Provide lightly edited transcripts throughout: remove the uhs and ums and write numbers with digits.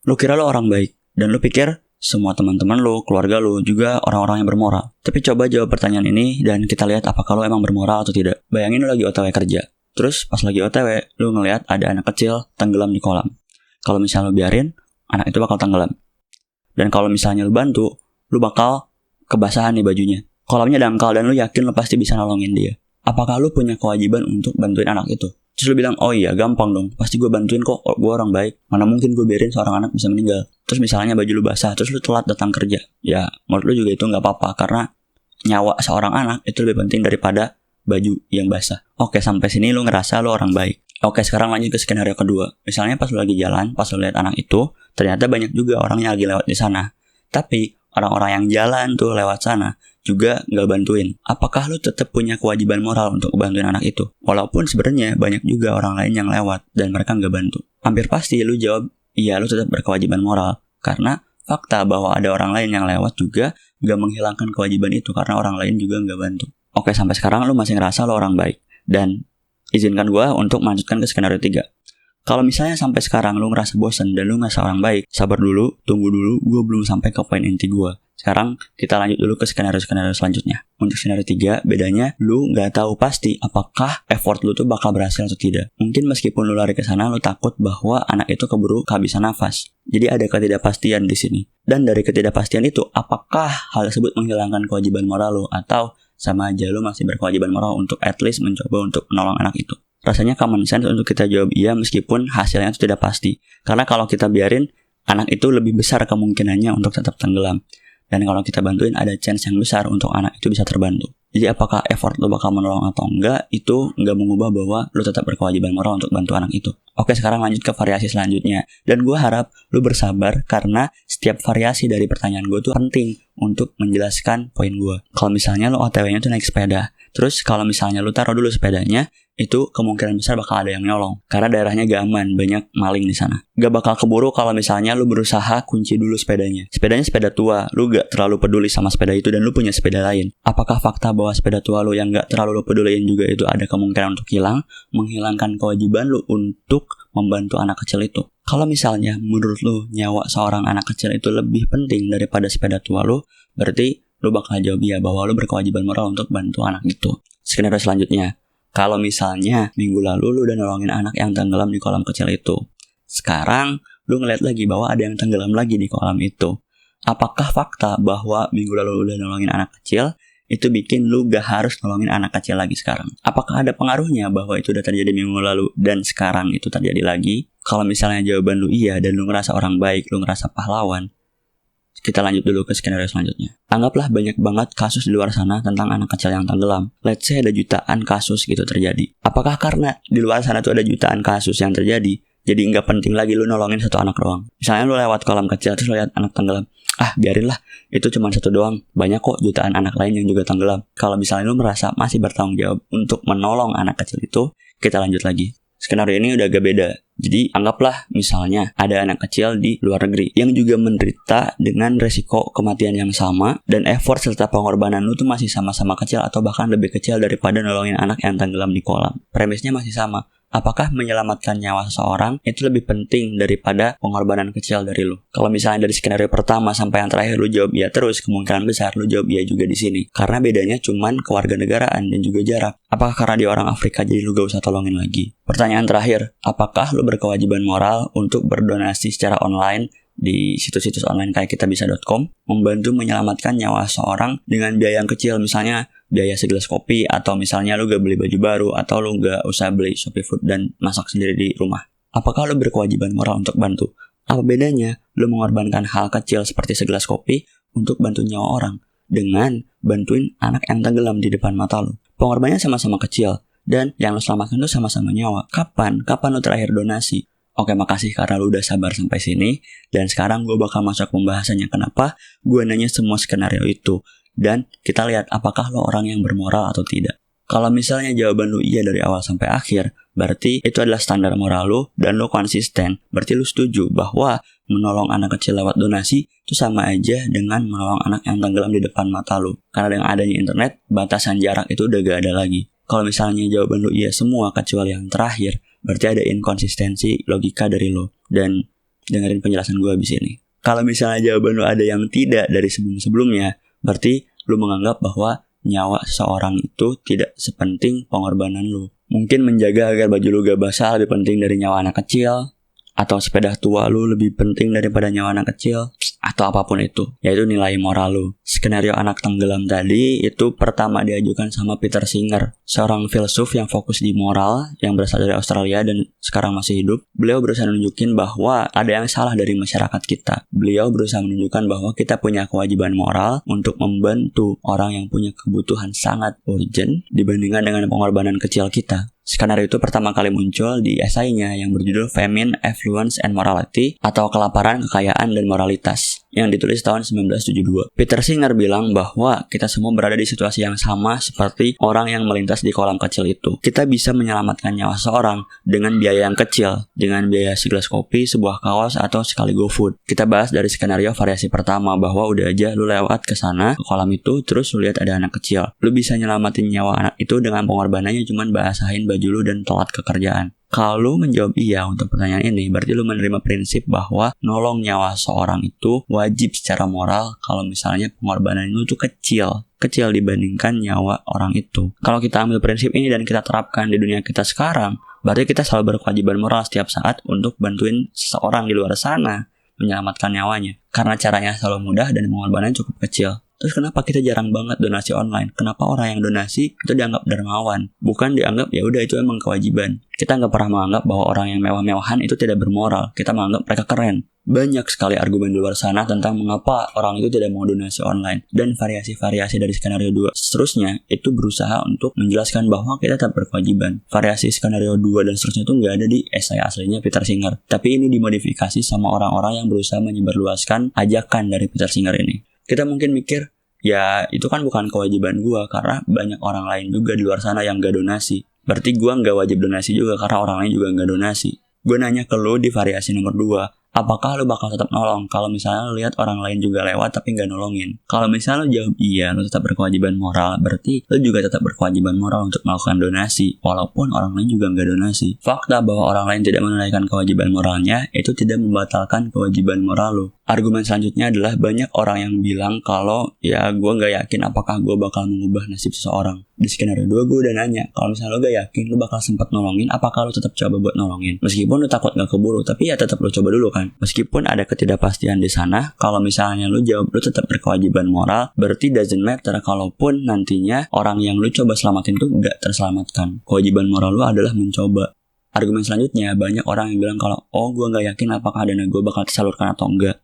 Lu kira lu orang baik, dan lu pikir semua teman-teman lu, keluarga lu, juga orang-orang yang bermoral. Tapi coba jawab pertanyaan ini dan kita lihat apakah lu emang bermoral atau tidak. Bayangin lu lagi OTW kerja. Terus pas lagi OTW, lu ngelihat ada anak kecil tenggelam di kolam. Kalau misalnya lu biarin, anak itu bakal tenggelam. Dan kalau misalnya lu bantu, lu bakal kebasahan nih bajunya. Kolamnya dangkal dan lu yakin lu pasti bisa nolongin dia. Apakah lu punya kewajiban untuk bantuin anak itu? Terus lu bilang, oh iya gampang dong, pasti gue bantuin kok, gue orang baik. Mana mungkin gue biarin seorang anak bisa meninggal. Terus misalnya baju lu basah, terus lu telat datang kerja. Ya menurut lu juga itu gak apa-apa, karena nyawa seorang anak itu lebih penting daripada baju yang basah. Oke, sampai sini lu ngerasa lu orang baik. Oke, sekarang lanjut ke skenario kedua. Misalnya pas lu lagi jalan, pas lu lihat anak itu, ternyata banyak juga orang yang lagi lewat di sana. Tapi orang-orang yang jalan tuh lewat sana juga nggak bantuin. Apakah lu tetap punya kewajiban moral untuk bantuin anak itu? Walaupun sebenarnya banyak juga orang lain yang lewat dan mereka nggak bantu. Hampir pasti lu jawab, iya lu tetap berkewajiban moral. Karena fakta bahwa ada orang lain yang lewat juga nggak menghilangkan kewajiban itu karena orang lain juga nggak bantu. Oke, sampai sekarang lu masih ngerasa lu orang baik. Dan izinkan gue untuk melanjutkan ke skenario 3. Kalau misalnya sampai sekarang lu ngerasa bosan dan lu ngerasa orang baik, sabar dulu, tunggu dulu, gue belum sampai ke poin inti gue. Sekarang kita lanjut dulu ke skenario-skenario selanjutnya. Untuk skenario 3, bedanya lu gak tahu pasti apakah effort lu tuh bakal berhasil atau tidak. Mungkin meskipun lu lari ke sana, lu takut bahwa anak itu keburu kehabisan nafas. Jadi ada ketidakpastian di sini. Dan dari ketidakpastian itu, apakah hal tersebut menghilangkan kewajiban moral lu atau sama aja lu masih berkewajiban moral untuk at least mencoba untuk menolong anak itu? Rasanya common sense untuk kita jawab iya meskipun hasilnya itu tidak pasti. Karena kalau kita biarin, anak itu lebih besar kemungkinannya untuk tetap tenggelam. Dan kalau kita bantuin ada chance yang besar untuk anak itu bisa terbantu. Jadi apakah effort lo bakal menolong atau enggak, itu enggak mengubah bahwa lo tetap berkewajiban moral untuk bantu anak itu. Oke, sekarang lanjut ke variasi selanjutnya. Dan gue harap lo bersabar karena setiap variasi dari pertanyaan gue tuh penting untuk menjelaskan poin gue. Kalau misalnya lo OTW-nya tuh naik sepeda, terus kalau misalnya lo taruh dulu sepedanya, itu kemungkinan besar bakal ada yang nyolong. Karena daerahnya gak aman, banyak maling di sana. Gak bakal keburu kalau misalnya lu berusaha kunci dulu sepedanya. Sepedanya sepeda tua, lu gak terlalu peduli sama sepeda itu dan lu punya sepeda lain. Apakah fakta bahwa sepeda tua lu yang gak terlalu lu peduliin juga itu ada kemungkinan untuk hilang, menghilangkan kewajiban lu untuk membantu anak kecil itu? Kalau misalnya menurut lu nyawa seorang anak kecil itu lebih penting daripada sepeda tua lu, berarti lu bakal jawab iya bahwa lu berkewajiban moral untuk bantu anak itu. Skenario selanjutnya. Kalau misalnya minggu lalu lu udah nolongin anak yang tenggelam di kolam kecil itu. Sekarang lu ngeliat lagi bahwa ada yang tenggelam lagi di kolam itu. Apakah fakta bahwa minggu lalu lu udah nolongin anak kecil itu bikin lu gak harus nolongin anak kecil lagi sekarang? Apakah ada pengaruhnya bahwa itu udah terjadi minggu lalu dan sekarang itu terjadi lagi? Kalau misalnya jawaban lu iya dan lu ngerasa orang baik, lu ngerasa pahlawan, kita lanjut dulu ke skenario selanjutnya. Anggaplah banyak banget kasus di luar sana tentang anak kecil yang tenggelam. Let's say ada jutaan kasus gitu terjadi. Apakah karena di luar sana tuh ada jutaan kasus yang terjadi, jadi nggak penting lagi lu nolongin satu anak doang? Misalnya lu lewat kolam kecil terus lu lihat anak tenggelam. Biarinlah, itu cuma satu doang. Banyak kok jutaan anak lain yang juga tenggelam. Kalau misalnya lu merasa masih bertanggung jawab untuk menolong anak kecil itu, kita lanjut lagi. Skenario ini udah agak beda. Jadi anggaplah misalnya ada anak kecil di luar negeri yang juga menderita dengan resiko kematian yang sama dan effort serta pengorbanan lu tuh masih sama-sama kecil atau bahkan lebih kecil daripada nolongin anak yang tenggelam di kolam. Premisnya masih sama. Apakah menyelamatkan nyawa seseorang itu lebih penting daripada pengorbanan kecil dari lu? Kalau misalnya dari skenario pertama sampai yang terakhir lu jawab iya terus, kemungkinan besar lu jawab iya juga di sini. Karena bedanya cuman kewarganegaraan dan juga jarak. Apakah karena dia orang Afrika jadi lu gak usah tolongin lagi? Pertanyaan terakhir, apakah lu berkewajiban moral untuk berdonasi secara online di situs-situs online kayak kitabisa.com membantu menyelamatkan nyawa seorang dengan biaya yang kecil, misalnya biaya segelas kopi, atau misalnya lu gak beli baju baru, atau lu gak usah beli Shopee Food dan masak sendiri di rumah? Apakah lu berkewajiban moral untuk bantu? Apa bedanya lu mengorbankan hal kecil seperti segelas kopi untuk bantu nyawa orang dengan bantuin anak yang tenggelam di depan mata lu? Pengorbanannya sama-sama kecil dan yang lu selamatkan itu sama-sama nyawa. Kapan lu terakhir donasi? Oke, makasih karena lu udah sabar sampai sini. Dan sekarang gue bakal masuk pembahasannya kenapa gue nanya semua skenario itu. Dan kita lihat apakah lo orang yang bermoral atau tidak. Kalau misalnya jawaban lu iya dari awal sampai akhir, berarti itu adalah standar moral lu dan lu konsisten. Berarti lu setuju bahwa menolong anak kecil lewat donasi itu sama aja dengan menolong anak yang tenggelam di depan mata lu. Karena dengan adanya internet, batasan jarak itu udah gak ada lagi. Kalau misalnya jawaban lu iya semua kecuali yang terakhir, berarti ada inkonsistensi logika dari lo. Dan dengerin penjelasan gue abis ini. Kalau misalnya jawaban lu ada yang tidak dari sebelum-sebelumnya, berarti lu menganggap bahwa nyawa seseorang itu tidak sepenting pengorbanan lu. Mungkin menjaga agar baju lu gak basah lebih penting dari nyawa anak kecil, atau sepeda tua lu lebih penting daripada nyawa anak kecil, atau apapun itu, yaitu nilai moral lu. Skenario anak tenggelam tadi itu pertama diajukan sama Peter Singer, seorang filsuf yang fokus di moral yang berasal dari Australia dan sekarang masih hidup. Beliau berusaha menunjukkan bahwa ada yang salah dari masyarakat kita. Beliau berusaha menunjukkan bahwa kita punya kewajiban moral untuk membantu orang yang punya kebutuhan sangat urgent dibandingkan dengan pengorbanan kecil kita. Skenario itu pertama kali muncul di esainya yang berjudul Famine, Affluence, and Morality atau Kelaparan, Kekayaan, dan Moralitas yang ditulis tahun 1972. Peter Singer bilang bahwa kita semua berada di situasi yang sama seperti orang yang melintas di kolam kecil itu. Kita bisa menyelamatkan nyawa seorang dengan biaya yang kecil, dengan biaya segelas kopi, sebuah kaos, atau sekali GoFood. Kita bahas dari skenario variasi pertama bahwa udah aja lu lewat ke sana, ke kolam itu, terus lu lihat ada anak kecil. Lu bisa nyelamatin nyawa anak itu dengan pengorbanannya cuman basahin baju lu dan telat ke kerjaan. Kalau lu menjawab iya untuk pertanyaan ini, berarti lu menerima prinsip bahwa nolong nyawa seorang itu wajib secara moral kalau misalnya pengorbanan itu tuh kecil dibandingkan nyawa orang itu. Kalau kita ambil prinsip ini dan kita terapkan di dunia kita sekarang, berarti kita selalu berkewajiban moral setiap saat untuk bantuin seseorang di luar sana menyelamatkan nyawanya. Karena caranya selalu mudah dan pengorbanannya cukup kecil. Terus kenapa kita jarang banget donasi online? Kenapa orang yang donasi itu dianggap dermawan? Bukan dianggap ya udah itu emang kewajiban. Kita nggak pernah menganggap bahwa orang yang mewah-mewahan itu tidak bermoral. Kita menganggap mereka keren. Banyak sekali argumen di luar sana tentang mengapa orang itu tidak mau donasi online. Dan variasi-variasi dari skenario 2 seterusnya itu berusaha untuk menjelaskan bahwa kita tetap berkewajiban. Variasi skenario 2 dan seterusnya itu nggak ada di esai aslinya Peter Singer. Tapi ini dimodifikasi sama orang-orang yang berusaha menyebarluaskan ajakan dari Peter Singer ini. Kita mungkin mikir, ya itu kan bukan kewajiban gue karena banyak orang lain juga di luar sana yang gak donasi. Berarti gue gak wajib donasi juga karena orang lain juga gak donasi. Gue nanya ke lo di variasi nomor 2, apakah lo bakal tetap nolong kalau misalnya lo lihat orang lain juga lewat tapi gak nolongin? Kalau misalnya lo jawab iya, lo tetap berkewajiban moral, berarti lo juga tetap berkewajiban moral untuk melakukan donasi walaupun orang lain juga gak donasi. Fakta bahwa orang lain tidak menunaikan kewajiban moralnya itu tidak membatalkan kewajiban moral lo. Argumen selanjutnya adalah banyak orang yang bilang kalau ya gue gak yakin apakah gue bakal mengubah nasib seseorang. Di skenario 2 gue udah nanya, kalau misalnya lo gak yakin lo bakal sempat nolongin, apakah lo tetap coba buat nolongin? Meskipun lo takut gak keburu, tapi ya tetap lo coba dulu kan. Meskipun ada ketidakpastian di sana, kalau misalnya lo jawab lo tetap berkewajiban moral, berarti doesn't matter kalaupun nantinya orang yang lo coba selamatin tuh gak terselamatkan. Kewajiban moral lo adalah mencoba. Argumen selanjutnya, banyak orang yang bilang kalau gue gak yakin apakah dana gue bakal tersalurkan atau enggak.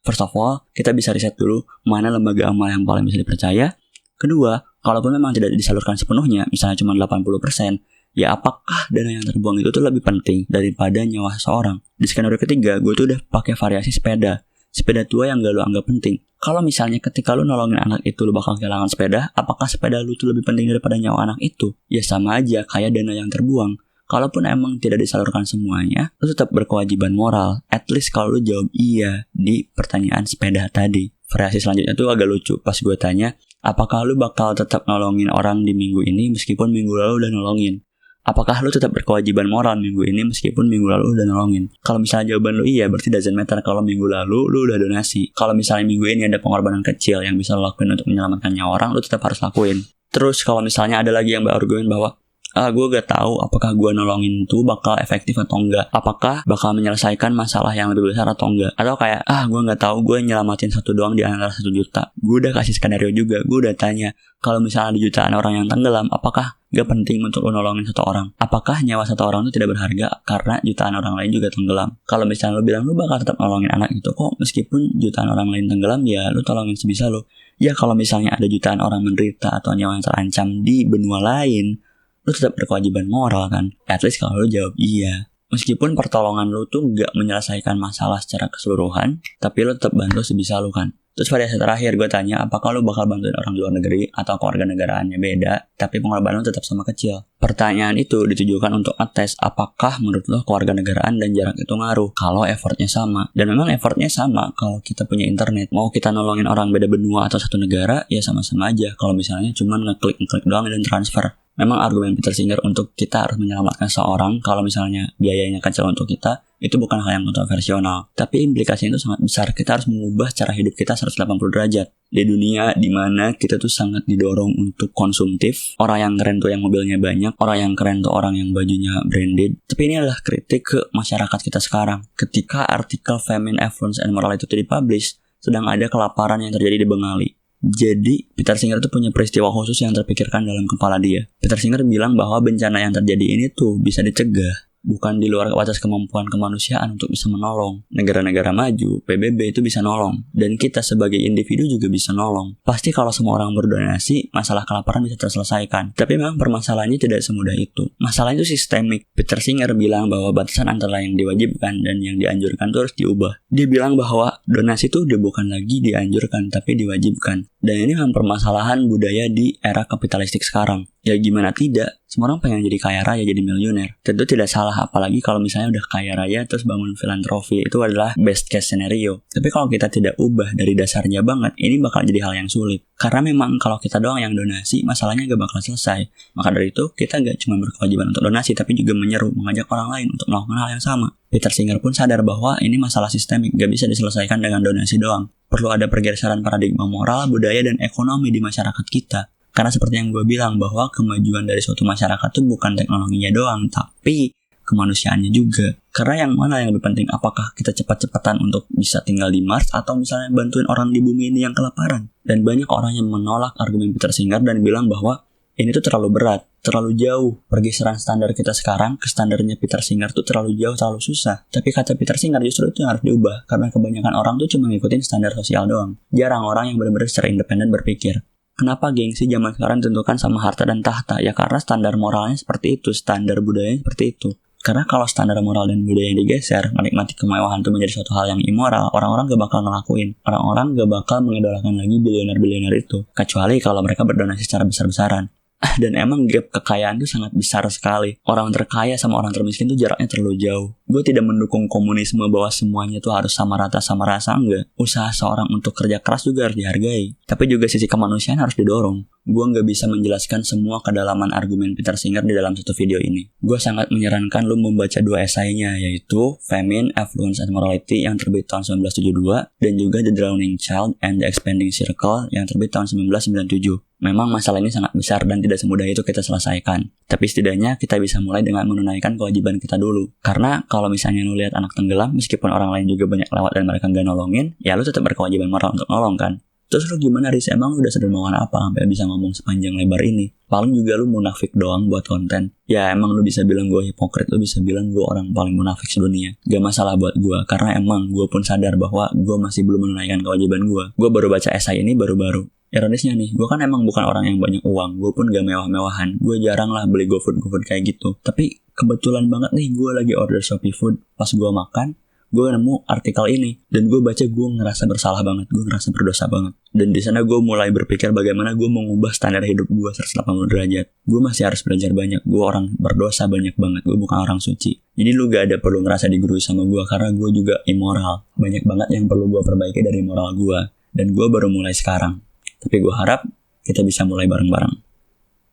First of all, kita bisa riset dulu mana lembaga amal yang paling bisa dipercaya. Kedua, kalaupun memang tidak disalurkan sepenuhnya, misalnya cuma 80%, ya apakah dana yang terbuang itu tuh lebih penting daripada nyawa seseorang? Di skenario ketiga, gue tuh udah pakai variasi sepeda tua yang gak lo anggap penting. Kalau misalnya ketika lo nolongin anak itu lo bakal kehilangan sepeda, apakah sepeda lo tuh lebih penting daripada nyawa anak itu? Ya sama aja kayak dana yang terbuang. Kalaupun emang tidak disalurkan semuanya, lo tetap berkewajiban moral. At least kalau lo jawab iya di pertanyaan sepeda tadi. Variasi selanjutnya tuh agak lucu. Pas gue tanya, apakah lo bakal tetap nolongin orang di minggu ini meskipun minggu lalu udah nolongin? Apakah lo tetap berkewajiban moral minggu ini meskipun minggu lalu udah nolongin? Kalau misalnya jawaban lo iya, berarti doesn't matter kalau minggu lalu lo udah donasi. Kalau misalnya minggu ini ada pengorbanan kecil yang bisa lo lakuin untuk menyelamatkan nyawa orang, lo tetap harus lakuin. Terus kalau misalnya ada lagi yang berargumen bahwa gue gak tahu apakah gue nolongin itu bakal efektif atau enggak, apakah bakal menyelesaikan masalah yang lebih besar atau enggak, atau kayak gue gak tahu, gue nyelamatin satu doang di antara 1 juta. Gue udah kasih skenario juga, gue udah tanya kalau misalnya ada jutaan orang yang tenggelam, apakah gak penting untuk lo nolongin satu orang? Apakah nyawa satu orang itu tidak berharga karena jutaan orang lain juga tenggelam? Kalau misalnya lo bilang lo bakal tetap nolongin anak itu kok meskipun jutaan orang lain tenggelam, ya lo tolongin sebisa lo. Ya kalau misalnya ada jutaan orang menderita atau nyawa yang terancam di benua lain, lu tetap berkewajiban moral kan? At least kalau lu jawab iya. Meskipun pertolongan lu tuh gak menyelesaikan masalah secara keseluruhan, tapi lu tetap bantu sebisa lu kan? Terus variasi terakhir gue tanya, apakah lu bakal bantuin orang di luar negeri atau keluarga negaraannya beda, tapi pengorbanan lu tetap sama kecil? Pertanyaan itu ditujukan untuk ngetes apakah menurut lo keluarga negaraan dan jarak itu ngaruh kalau effortnya sama. Dan memang effortnya sama kalau kita punya internet. Mau kita nolongin orang beda benua atau satu negara, ya sama-sama aja. Kalau misalnya cuma ngeklik doang dan transfer. Memang argumen Peter Singer untuk kita harus menyelamatkan seorang kalau misalnya biayanya kecil untuk kita, itu bukan hal yang kontroversial. Tapi implikasinya itu sangat besar. Kita harus mengubah cara hidup kita 180 derajat. Di dunia dimana kita tuh sangat didorong untuk konsumtif. Orang yang keren tuh yang mobilnya banyak. Orang yang keren tuh orang yang bajunya branded. Tapi ini adalah kritik ke masyarakat kita sekarang. Ketika artikel Famine, Affluence, and Moral itu dipublish, sedang ada kelaparan yang terjadi di Bengali. Jadi, Peter Singer itu punya peristiwa khusus yang terpikirkan dalam kepala dia. Peter Singer bilang bahwa bencana yang terjadi ini tuh bisa dicegah. Bukan di luar batas kemampuan kemanusiaan untuk bisa menolong. Negara-negara maju, PBB itu bisa nolong. Dan kita sebagai individu juga bisa nolong. Pasti kalau semua orang berdonasi, masalah kelaparan bisa terselesaikan. Tapi memang permasalahannya tidak semudah itu. Masalahnya itu sistemik. Peter Singer bilang bahwa batasan antara yang diwajibkan dan yang dianjurkan itu harus diubah. Dia bilang bahwa donasi itu udah bukan lagi dianjurkan, tapi diwajibkan. Dan ini memang permasalahan budaya di era kapitalistik sekarang. Ya gimana tidak, semua orang pengen jadi kaya raya, jadi miliuner. Tentu tidak salah, apalagi kalau misalnya udah kaya raya terus bangun filantropi, itu adalah best case scenario. Tapi kalau kita tidak ubah dari dasarnya banget, ini bakal jadi hal yang sulit. Karena memang kalau kita doang yang donasi, masalahnya gak bakal selesai. Maka dari itu, kita gak cuma berkewajiban untuk donasi, tapi juga menyeru, mengajak orang lain untuk melakukan hal yang sama. Peter Singer pun sadar bahwa ini masalah sistemik, gak bisa diselesaikan dengan donasi doang. Perlu ada pergeseran paradigma moral, budaya, dan ekonomi di masyarakat kita. Karena seperti yang gue bilang bahwa kemajuan dari suatu masyarakat itu bukan teknologinya doang, tapi kemanusiaannya juga. Karena yang mana yang lebih penting? Apakah kita cepat-cepatan untuk bisa tinggal di Mars atau misalnya bantuin orang di bumi ini yang kelaparan? Dan banyak orang yang menolak argumen Peter Singer dan bilang bahwa ini tuh terlalu berat, terlalu jauh. Pergeseran standar kita sekarang ke standarnya Peter Singer tuh terlalu jauh, terlalu susah. Tapi kata Peter Singer justru itu yang harus diubah. Karena kebanyakan orang tuh cuma ngikutin standar sosial doang. Jarang orang yang benar-benar secara independen berpikir. Kenapa gengsi zaman sekarang ditentukan sama harta dan tahta? Ya karena standar moralnya seperti itu, standar budayanya seperti itu. Karena kalau standar moral dan budaya yang digeser, menikmati kemewahan itu menjadi suatu hal yang immoral, orang-orang gak bakal ngelakuin. Orang-orang gak bakal mengidolakan lagi bilioner-bilioner itu. Kecuali kalau mereka berdonasi secara besar-besaran. Dan emang gap kekayaan itu sangat besar sekali. Orang terkaya sama orang termiskin itu jaraknya terlalu jauh. Gue tidak mendukung komunisme bahwa semuanya itu harus sama rata sama rasa, enggak. Usaha seorang untuk kerja keras juga harus dihargai. Tapi juga sisi kemanusiaan harus didorong. Gue nggak bisa menjelaskan semua kedalaman argumen Peter Singer di dalam satu video ini. Gue sangat menyarankan lu membaca dua esainya, yaitu Famine, Affluence, and Morality yang terbit tahun 1972 dan juga The Drowning Child and the Expanding Circle yang terbit tahun 1997. Memang masalah ini sangat besar dan tidak semudah itu kita selesaikan. Tapi setidaknya kita bisa mulai dengan menunaikan kewajiban kita dulu. Karena kalau misalnya lu lihat anak tenggelam, meskipun orang lain juga banyak lewat dan mereka nggak nolongin, ya lu tetap berkewajiban moral untuk nolong kan. Terus lu gimana Riz? Emang lu udah sedermawan apa sampai bisa ngomong sepanjang lebar ini? Paling juga lu munafik doang buat konten. Ya emang lu bisa bilang gue hipokrit, lu bisa bilang gue orang paling munafik sedunia. Gak masalah buat gue, karena emang gue pun sadar bahwa gue masih belum menunaikan kewajiban gue. Gue baru baca esai ini baru-baru. Ironisnya nih, gue kan emang bukan orang yang banyak uang. Gue pun gak mewah-mewahan. Gue jarang lah beli GoFood kayak gitu. Tapi kebetulan banget nih gue lagi order Shopee Food. Pas gue makan, gue nemu artikel ini dan gue baca, gue ngerasa bersalah banget, gue ngerasa berdosa banget. Dan di sana gue mulai berpikir bagaimana gue mengubah standar hidup gue 180 derajat. Gue masih harus belajar banyak, gue orang berdosa banyak banget, gue bukan orang suci. Jadi lu gak ada perlu ngerasa digurui sama gue karena gue juga immoral. Banyak banget yang perlu gue perbaiki dari moral gue dan gue baru mulai sekarang. Tapi gue harap kita bisa mulai bareng-bareng.